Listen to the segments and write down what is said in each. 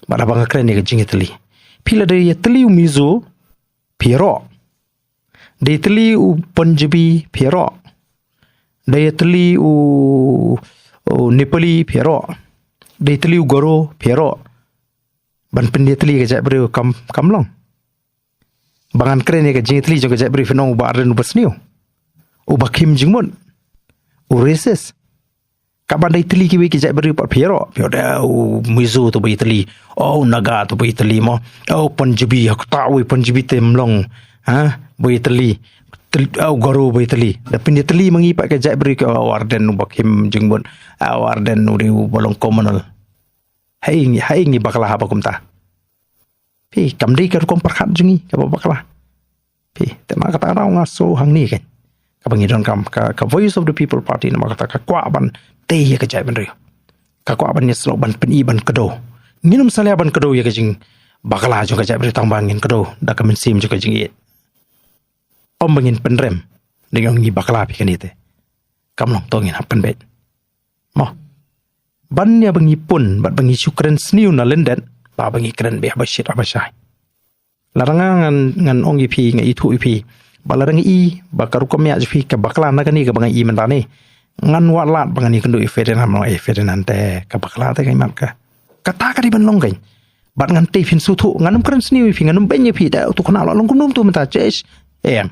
Bara bang kren ni ke jing Italy. Pila dari Italy mizo Piero. Dari Italy Punjabi Piero. Dari Italy Nepali Piero. Dari Italy Goro Piero. Ban pen Italy ke jap beri kam long. Bangan kren ni ke jing Italy jong ke jap beri fenong uba arden uba sniu. Uba kim jingmun. Racist. Kapan dari Italy kiwi ke jap beri pat Piero. Piero dah mizo tu ba Italy. Naga tu ba Italy mo. Punjabi aku tahu Punjabi temlong. Ba Italy. Goro ba Italy. Tapi Italy mengipak ke jap beri ke arden uba kim jingmun. Arden uri bolong komunal. Hai ni bakalah apa kumta. Pi kamdi ka kom perkhat jungi ka bakalah. Pi tema kata orang ngaso hang ni kan. Ka bangidon kam ka Voice of the People Party nama kata ka kwa ban te ya ka jai ban ri. Ka kwa ban ni slo ban pen i ban kedo. Nginum salia ban kedo ya ka jing bakalah jong ka jai bri tang bangin kedo da ka men sim ka jing i. Om bangin penrem dengan ngi bakalah pi kan ite. Kam long tongin hapen bet. Mo bannya bangi pun bat bangi syukran sniu na lendet ba bangi kren be abasyit abasyai larangan ngan ong ipi ngai itu ipi balarang i bakaru komya jfi ka bakla na kani ka bangai i mentani ngan walat bangani kendu Ferdinand no Ferdinand te ka bakla te kai mat ka kata ka di ban long kai bat ngan te fin su thu ngan kren sniu ipi ngan benye pi da tu kana long kum tu menta ches em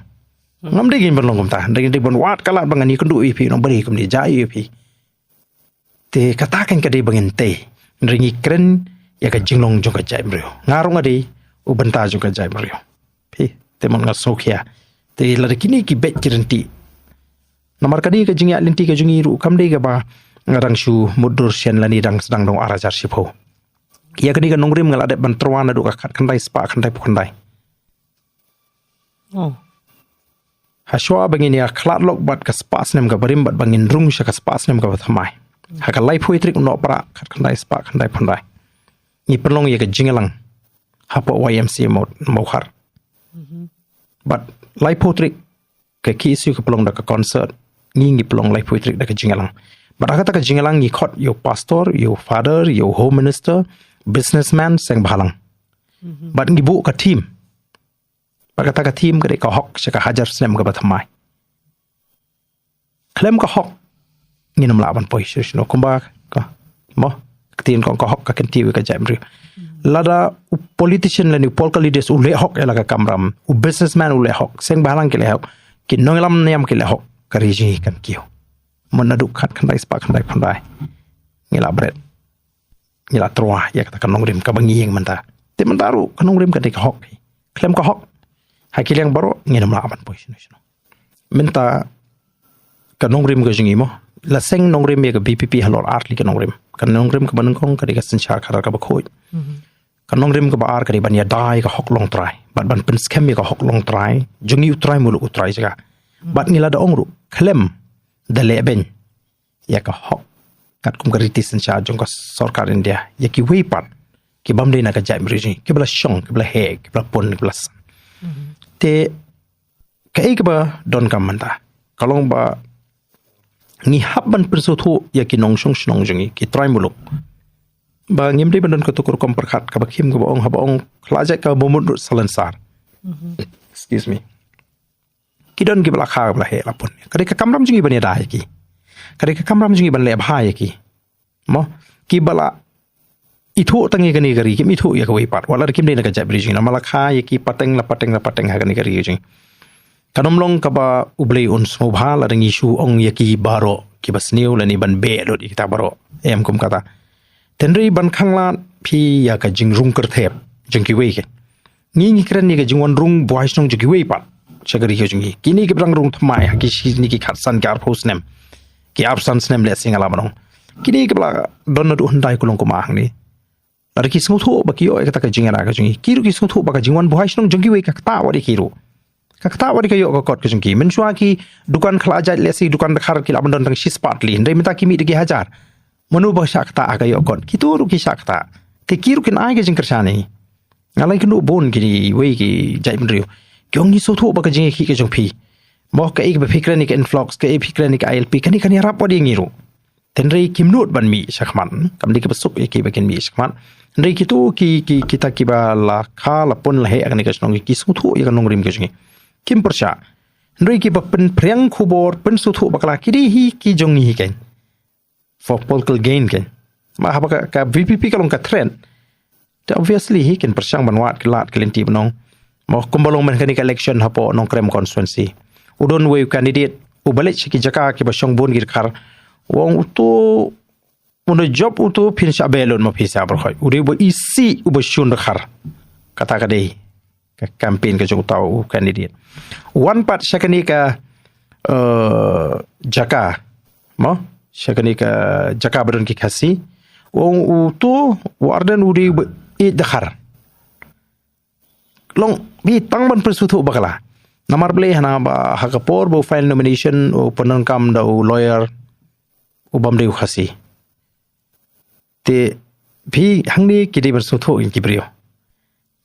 ngam de gin ban long kum ta de ban wat kala bangani kendu ipi no bari kum di jai ipi te katakan ka di bangin te ringi kren ya ka jinglong jong ka jai mrio ngarong adi ubenta jong ka jai mrio pi te mon nga sokia te la kini ki bet kirenti namar kadi ka jingya linti ka jungi ru kam de ga ba ngarang shu mudur sian lani dang sedang dong arajar sipo ya kadi ka nongrim ngal ade ban terwana du ka khandai spa khandai pukhandai haswa bangin ya khlat lok bat ka spa snem ga barim bat bangin rung sha ka spa snem ga thamai haka lai poetrik no para khat khandai spa khandai phandai ni perlong ye ka jingalang hapo YMC mo khar but lai poetrik ke kisu ka pelong da ka concert ni pelong lai poetrik da ka jingalang but aka ta ka jingalang ni khot yo pastor yo father yo home minister businessman seng bhalang but ngi bu ka team baka ta ka team ka hok sa ka hajar snem ka bathamai klem ka hok nginum laban pois no kumba ka mo tin ko hok ka kenti ka jamri lada politician lani polka leaders u le hok ela ka kamram u businessman u le hok seng balang ke le hok ki nonglam niam ke le hok ka riji kan kiyo monadu khat khandai spa khandai phandai ngila bret ngila troa ya ka kanongrim ka bangieng manta te mantaru kanongrim ka de ka hok klem ka hok hakiliang baro nginum laban pois no menta kanongrim ka jingi mo la seng nongrim ya ka BPP halor artli ka nongrim kan nongrim ka banengkong ka diga senchar khara ka bakhoi kan nongrim ka baar ka ban ya dai ka hok long trai bat ban pen scam ya ka hok long trai jungi utrai mulu utrai jaga bat ngila da ongru klem da leben ya ka hok kat kum ka riti senchar jong ka sarkar India ya ki weipat ki bamde na ka jai mriji ki bla shong ki bla he ki bla pon ki bla te ka ek ba don kam manta kalong ba ni habban persotu ya ki nong shong jungi ki try muluk ba ngimri bandon ko tukur kom perkhat ka bakhim ko ong habong khlaja ka momut salansar excuse me ki don ki bla kha bla he lapun kare ka kamram jungi bani da ki kare ka kamram jungi ban le bha ki mo ki bala itu tangi gani gari ki itu ya ka wei pat wala kim de na ka jabri jungi na malakha ya ki pateng ha gani gari jungi kanomlong ka ba ublei un smobha la ringi shu ong yaki baro ki basniu lani ban be do kita baro em kum kata tenri ban khangla phi ya ka jingrung kerthep jingki wei ke ngi kren ni ka jingwan rung boys nong jingki wei pat chagari ke jingi kini ke brang rung thmai ha ki shi ni ki khatsan kar phosnem ki absan snem le singala manong kini ke bla don du hundai kulong ko ma hang ni lar ki smu thu ba ki o ka ta ka jingara ka jingi kiru ki smu thu ba ka jingwan boys nong jingki wei ka ta wari kiru kakta wari kayo ko kot kejengki mensua ki dukan khlaja lesi dukan khar ki labon tang shis partly ndai mita ki mi de hajar manu ba shakta kayo kot ki tu ru ki shakta te ki ru kin ai ke jingkar chani ngalai kinu bon ki wei ki jai mrio kyong ni so thu ba ka jing ki ke jong phi mo ka ik ba fikra ni ka influx ka e fikra ni ka ILP kani rap wadi ngiru tenri kimnut ban mi sakman kam di kibasuk ki bakin mi sakman ndai kitu ki kita kiba la kha la pon la he agni kasnong ki suthu ya kanong rim kasngi kim persha ndai ki ba pen priang khubor pen suthu bakla kiri hi ki jong hi ken for political gain ken ma ha ka VPP kalong ka trend obviously hi ken persang banwat kilat kelenti benong mo kumbalong man kani election hapo nong krem constituency udon way candidate ubalik ki jaka ki basong bon gir khar wong utu uno job utu pinsha belon ma pisa berkhoi uri bo isi ubashun khar kata kadai ka campaign ka jong tau candidate one part sakani ka jaka mo sakani ka jaka badon ki khasi wong utu warden uri i dakhar long bi tangban persutu bakala namar ble hana ba hakapor bo file nomination o penankam da lawyer ubam de khasi te bi hangni kidi persutu in kibrio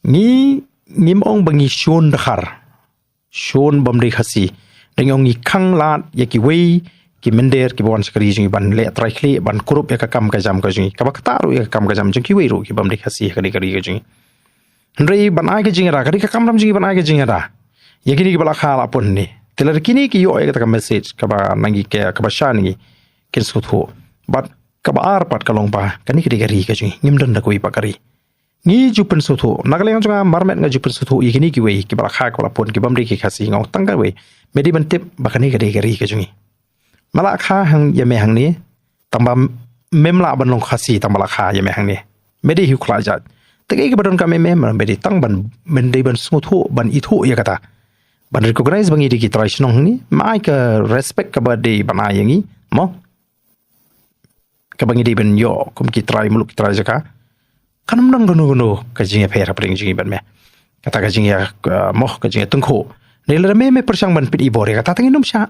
ni nim ong bangi shon dakhar shon bam de khasi dengong ni khang lat yaki wei ki mender ki bon sakari jing ban le trai khli ban kurup ya kam ka jam ka jing ka bakta ru ya kam ka jam jing ki wei ru ki bam de khasi kari kari ka jing ndrei ban ai ka jing ra kari ka kam ram jing ban ai ka jing ra yakini ki bala khala pon ni telar kini ki yo ka message ka ba nangi ke ka ba shani ken suthu but ka ba ar pat ka long pa kani kari kari ka jing ngim dan da koi pa kari ni jupen suthu nagaleng jonga marmet nga jupen suthu yakini ki wei ki bala kha ka pon ki bam de ki khasi ngau tang ka wei medi ban tip ba kani kari kari ka jing mala kha hang yame hang ni tamba memla ban long khasi tambala kha yame hang ni medi hu khla jat tege ke badon ka mem medi tang ban mendei ban suthu ban ithu ya kata ban recognize bangi di ki traditional ni mai ka respect ka bade bana yangi mo ka bangi di ben yo kum ki try muluk try jaka kanam nang gono ka jinga phera pring jingi ban me kata ka jinga mo ka jinga tungkho ne le me persang ban pit ibore kata tangi num sha